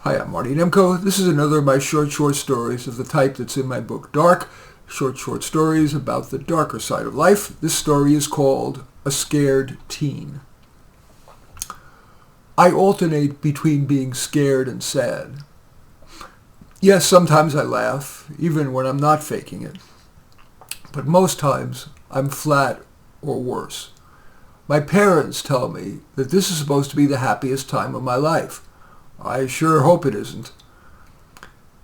Hi, I'm Marty Nemko. This is another of my short stories of the type that's in my book Dark, short stories about the darker side of life. This story is called A Scared Teen. I alternate between being scared and sad. Yes, sometimes I laugh, even when I'm not faking it. But most times, I'm flat or worse. My parents tell me that this is supposed to be the happiest time of my life. I sure hope it isn't.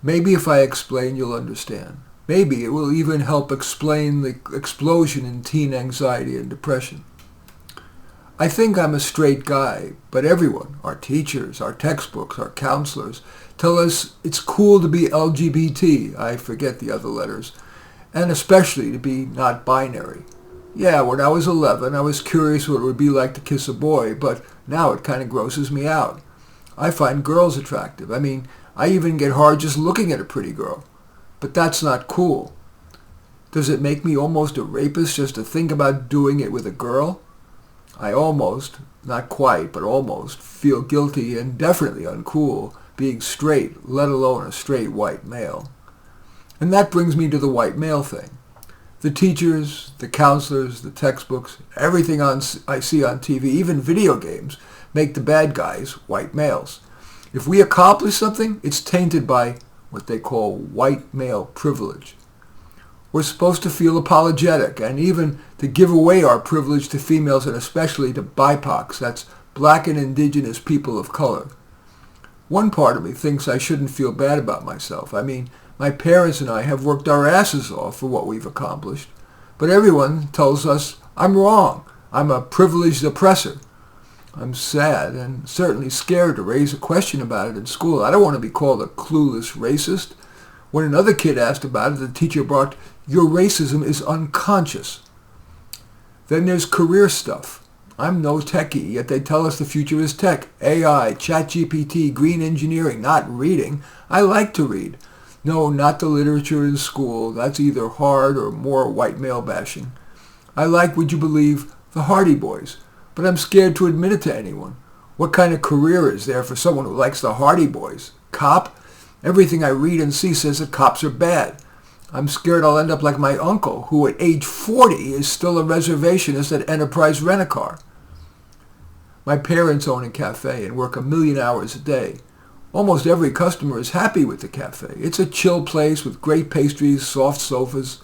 Maybe if I explain, you'll understand. Maybe it will even help explain the explosion in teen anxiety and depression. I think I'm a straight guy, but everyone, our teachers, our textbooks, our counselors, tell us it's cool to be LGBT, I forget the other letters, and especially to be not binary. Yeah, when I was 11, I was curious what it would be like to kiss a boy, but now it kind of grosses me out. I find girls attractive. I even get hard just looking at a pretty girl. But that's not cool. Does it make me almost a rapist just to think about doing it with a girl? I almost, not quite, but almost, feel guilty and definitely uncool being straight, let alone a straight white male. And that brings me to the white male thing. The teachers, the counselors, the textbooks, everything I see on TV, even video games, make the bad guys white males. If we accomplish something, it's tainted by what they call white male privilege. We're supposed to feel apologetic and even to give away our privilege to females and especially to BIPOCs, that's black and indigenous people of color. One part of me thinks I shouldn't feel bad about myself. My parents and I have worked our asses off for what we've accomplished, but everyone tells us I'm wrong. I'm a privileged oppressor. I'm sad and certainly scared to raise a question about it in school. I don't want to be called a clueless racist. When another kid asked about it, the teacher barked, "Your racism is unconscious." Then there's career stuff. I'm no techie, yet they tell us the future is tech, AI, ChatGPT, green engineering, not reading. I like to read. No, not the literature in school. That's either hard or more white male bashing. I like, would you believe, the Hardy Boys. But I'm scared to admit it to anyone. What kind of career is there for someone who likes the Hardy Boys? Cop? Everything I read and see says that cops are bad. I'm scared I'll end up like my uncle, who at age 40 is still a reservationist at Enterprise Rent-A-Car. My parents own a cafe and work 1,000,000 hours a day. Almost every customer is happy with the cafe. It's a chill place with great pastries, soft sofas.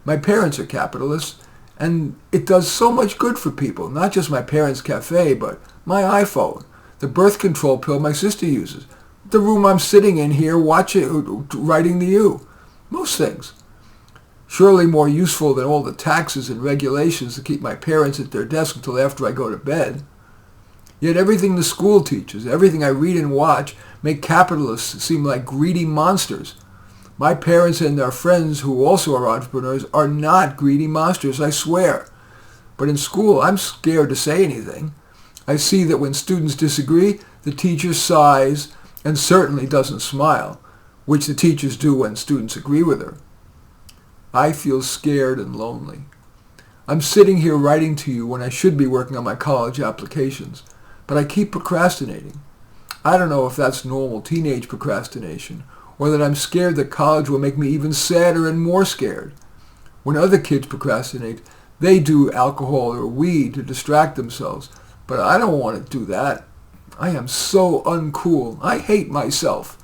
My parents are capitalists, and it does so much good for people, not just my parents' cafe, but my iPhone, the birth control pill my sister uses, the room I'm sitting in here writing to you. Most things. Surely more useful than all the taxes and regulations to keep my parents at their desk until after I go to bed. Yet everything the school teaches, everything I read and watch, make capitalists seem like greedy monsters. My parents and their friends, who also are entrepreneurs, are not greedy monsters, I swear. But in school, I'm scared to say anything. I see that when students disagree, the teacher sighs and certainly doesn't smile, which the teachers do when students agree with her. I feel scared and lonely. I'm sitting here writing to you when I should be working on my college applications, but I keep procrastinating. I don't know if that's normal teenage procrastination, or that I'm scared that college will make me even sadder and more scared. When other kids procrastinate, they do alcohol or weed to distract themselves, but I don't want to do that. I am so uncool. I hate myself.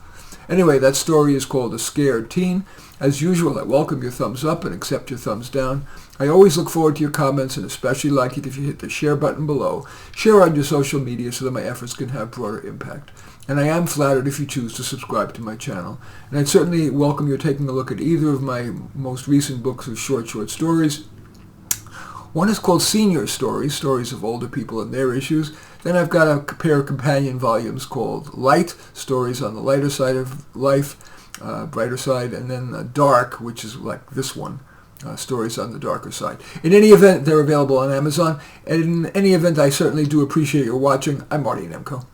Anyway, that story is called A Scared Teen. As usual, I welcome your thumbs up and accept your thumbs down. I always look forward to your comments and especially like it if you hit the share button below. Share on your social media so that my efforts can have broader impact. And I am flattered if you choose to subscribe to my channel. And I'd certainly welcome your taking a look at either of my most recent books of short stories. One is called Senior Stories, stories of older people and their issues. Then I've got a pair of companion volumes called Light, stories on the lighter side of life, brighter side, and then Dark, which is like this one, stories on the darker side. In any event, they're available on Amazon. And in any event, I certainly do appreciate your watching. I'm Marty Nemko.